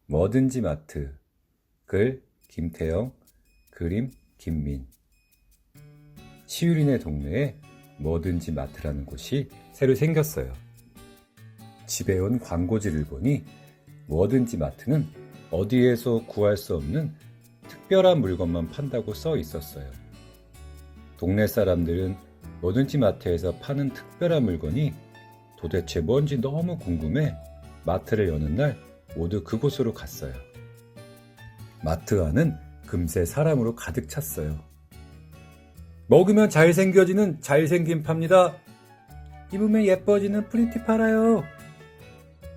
뭐든지 마트. 글 김태영, 그림 김민. 시유리네 동네에 뭐든지 마트라는 곳이 새로 생겼어요. 집에 온 광고지를 보니 뭐든지 마트는 어디에서 구할 수 없는 특별한 물건만 판다고 써 있었어요. 동네 사람들은 뭐든지 마트에서 파는 특별한 물건이 도대체 뭔지 너무 궁금해 마트를 여는 날 모두 그곳으로 갔어요. 마트 안은 금세 사람으로 가득 찼어요. 먹으면 잘생겨지는 잘생김 팝니다. 입으면 예뻐지는 프리티 팔아요.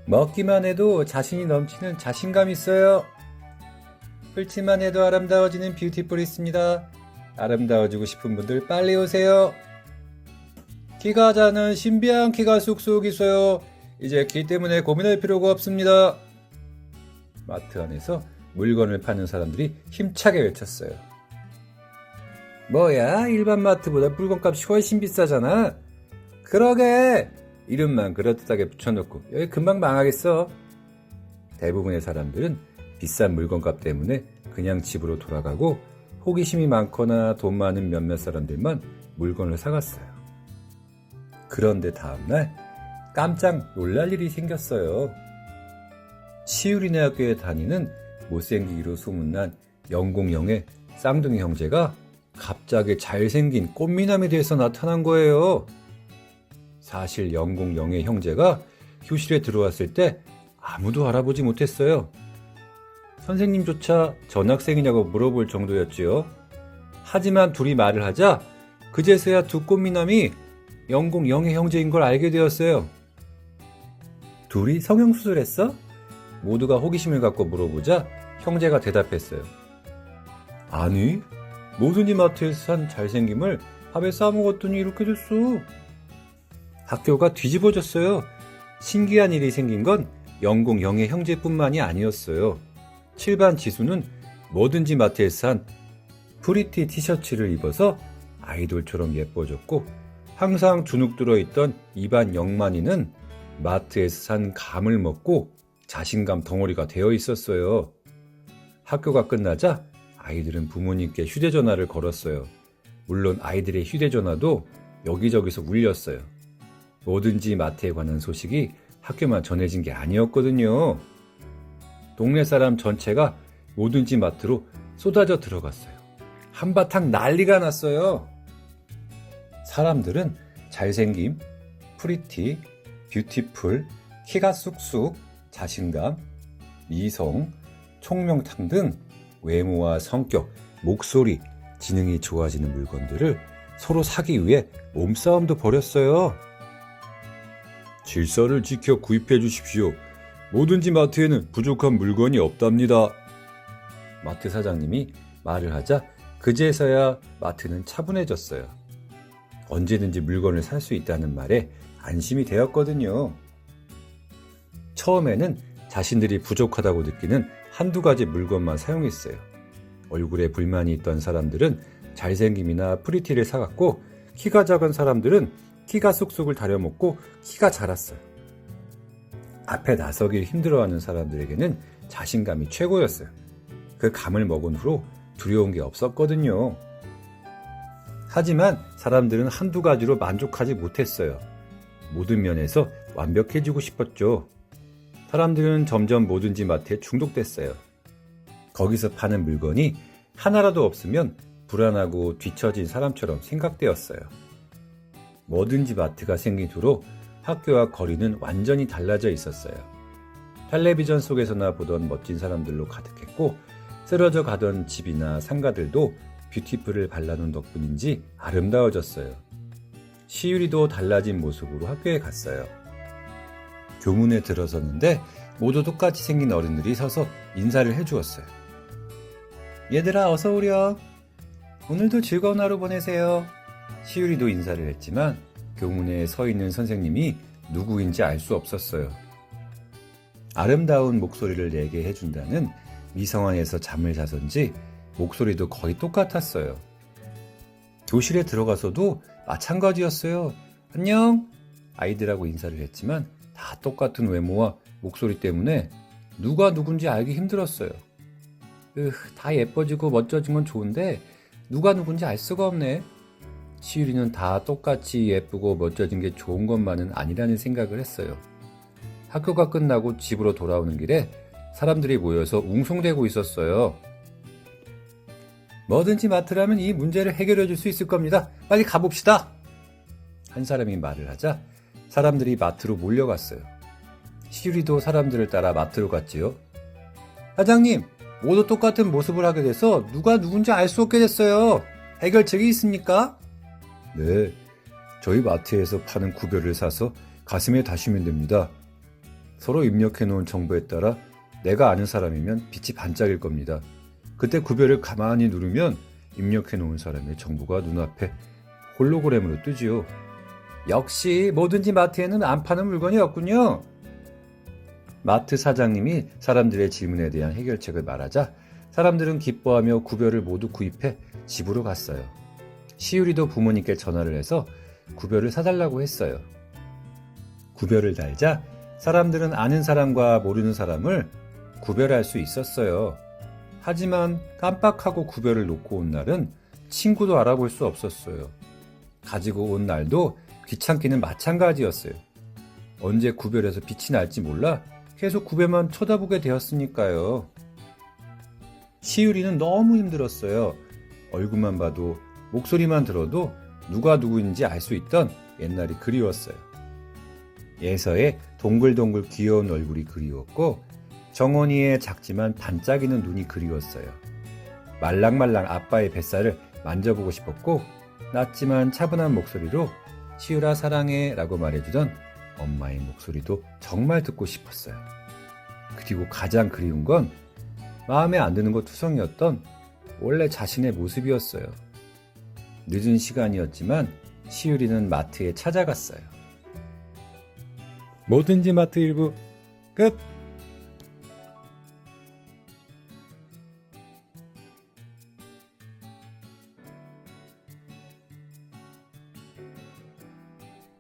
먹기만 해도 자신이 넘치는 자신감 있어요. 풀칠만 해도 아름다워지는 뷰티풀 있습니다. 아름다워지고 싶은 분들 빨리 오세요. 키가 작은 신비한 키가 쑥쑥 있어요. 이제 키 때문에 고민할 필요가 없습니다. 마트 안에서 물건을 파는 사람들이 힘차게 외쳤어요. 뭐야, 일반 마트보다 물건값이 훨씬 비싸잖아. 그러게, 이름만 그럴듯하게 붙여놓고 여기 금방 망하겠어. 대부분의 사람들은 비싼 물건값 때문에 그냥 집으로 돌아가고 호기심이 많거나 돈 많은 몇몇 사람들만 물건을 사갔어요. 그런데 다음날 깜짝 놀랄 일이 생겼어요. 시유리네 학교에 다니는 못생기기로 소문난 영공영의 쌍둥이 형제가 갑자기 잘생긴 꽃미남이 돼서 나타난 거예요. 사실 영공영의 형제가 교실에 들어왔을 때 아무도 알아보지 못했어요. 선생님조차 전학생이냐고 물어볼 정도였지요. 하지만 둘이 말을 하자 그제서야 두 꽃미남이 영공영의 형제인 걸 알게 되었어요. 둘이 성형수술했어? 모두가 호기심을 갖고 물어보자 형제가 대답했어요. 아니, 뭐든지 마트에서 산 잘생김을 밥에 싸먹었더니 이렇게 됐어. 학교가 뒤집어졌어요. 신기한 일이 생긴 건 영공영의 형제뿐만이 아니었어요. 7반 지수는 뭐든지 마트에서 산 프리티 티셔츠를 입어서 아이돌처럼 예뻐졌고, 항상 주눅 들어있던 2반 영만이는 마트에서 산 감을 먹고 자신감 덩어리가 되어 있었어요. 학교가 끝나자 아이들은 부모님께 휴대전화를 걸었어요. 물론 아이들의 휴대전화도 여기저기서 울렸어요. 뭐든지 마트에 관한 소식이 학교만 전해진 게 아니었거든요. 동네 사람 전체가 뭐든지 마트로 쏟아져 들어갔어요. 한바탕 난리가 났어요. 사람들은 잘생김, 프리티, 뷰티풀, 키가 쑥쑥, 자신감, 미성, 총명탕 등 외모와 성격, 목소리, 지능이 좋아지는 물건들을 서로 사기 위해 몸싸움도 벌였어요. 질서를 지켜 구입해 주십시오. 뭐든지 마트에는 부족한 물건이 없답니다. 마트 사장님이 말을 하자 그제서야 마트는 차분해졌어요. 언제든지 물건을 살 수 있다는 말에 안심이 되었거든요. 처음에는 자신들이 부족하다고 느끼는 한두 가지 물건만 사용했어요. 얼굴에 불만이 있던 사람들은 잘생김이나 프리티를 사갔고, 키가 작은 사람들은 키가 쑥쑥을 다려먹고 키가 자랐어요. 앞에 나서길 힘들어하는 사람들에게는 자신감이 최고였어요. 그 감을 먹은 후로 두려운 게 없었거든요. 하지만 사람들은 한두 가지로 만족하지 못했어요. 모든 면에서 완벽해지고 싶었죠. 사람들은 점점 뭐든지 마트에 중독됐어요. 거기서 파는 물건이 하나라도 없으면 불안하고 뒤처진 사람처럼 생각되었어요. 뭐든지 마트가 생긴 후로 학교와 거리는 완전히 달라져 있었어요. 텔레비전 속에서나 보던 멋진 사람들로 가득했고, 쓰러져 가던 집이나 상가들도 뷰티풀을 발라놓은 덕분인지 아름다워졌어요. 시유리도 달라진 모습으로 학교에 갔어요. 교문에 들어섰는데 모두 똑같이 생긴 어른들이 서서 인사를 해주었어요. 얘들아, 어서 오렴. 오늘도 즐거운 하루 보내세요. 시유리도 인사를 했지만 교문에 서 있는 선생님이 누구인지 알 수 없었어요. 아름다운 목소리를 내게 해준다는 미성원에서 잠을 자선지 목소리도 거의 똑같았어요. 교실에 들어가서도 마찬가지였어요. 안녕! 아이들하고 인사를 했지만 다 똑같은 외모와 목소리 때문에 누가 누군지 알기 힘들었어요. 다 예뻐지고 멋져진 건 좋은데 누가 누군지 알 수가 없네. 시유리는 다 똑같이 예쁘고 멋져진 게 좋은 것만은 아니라는 생각을 했어요. 학교가 끝나고 집으로 돌아오는 길에 사람들이 모여서 웅성대고 있었어요. 뭐든지 맡으라면 이 문제를 해결해 줄 수 있을 겁니다. 빨리 가봅시다. 한 사람이 말을 하자 사람들이 마트로 몰려갔어요. 시유리도 사람들을 따라 마트로 갔지요. 사장님, 모두 똑같은 모습을 하게 돼서 누가 누군지 알 수 없게 됐어요. 해결책이 있습니까? 네, 저희 마트에서 파는 구별을 사서 가슴에 다시면 됩니다. 서로 입력해 놓은 정보에 따라 내가 아는 사람이면 빛이 반짝일 겁니다. 그때 구별을 가만히 누르면 입력해 놓은 사람의 정보가 눈앞에 홀로그램으로 뜨지요. 역시 뭐든지 마트에는 안 파는 물건이 없군요. 마트 사장님이 사람들의 질문에 대한 해결책을 말하자 사람들은 기뻐하며 구별을 모두 구입해 집으로 갔어요. 시유리도 부모님께 전화를 해서 구별을 사달라고 했어요. 구별을 달자 사람들은 아는 사람과 모르는 사람을 구별할 수 있었어요. 하지만 깜빡하고 구별을 놓고 온 날은 친구도 알아볼 수 없었어요. 가지고 온 날도 귀찮기는 마찬가지였어요. 언제 구별해서 빛이 날지 몰라 계속 구별만 쳐다보게 되었으니까요. 시유리는 너무 힘들었어요. 얼굴만 봐도 목소리만 들어도 누가 누구인지 알 수 있던 옛날이 그리웠어요. 예서의 동글동글 귀여운 얼굴이 그리웠고 정원이의 작지만 반짝이는 눈이 그리웠어요. 말랑말랑 아빠의 뱃살을 만져보고 싶었고 낮지만 차분한 목소리로 시유라 사랑해 라고 말해주던 엄마의 목소리도 정말 듣고 싶었어요. 그리고 가장 그리운 건 마음에 안 드는 것 투성이었던 원래 자신의 모습이었어요. 늦은 시간이었지만 시유리는 마트에 찾아갔어요. 뭐든지 마트 1부 끝!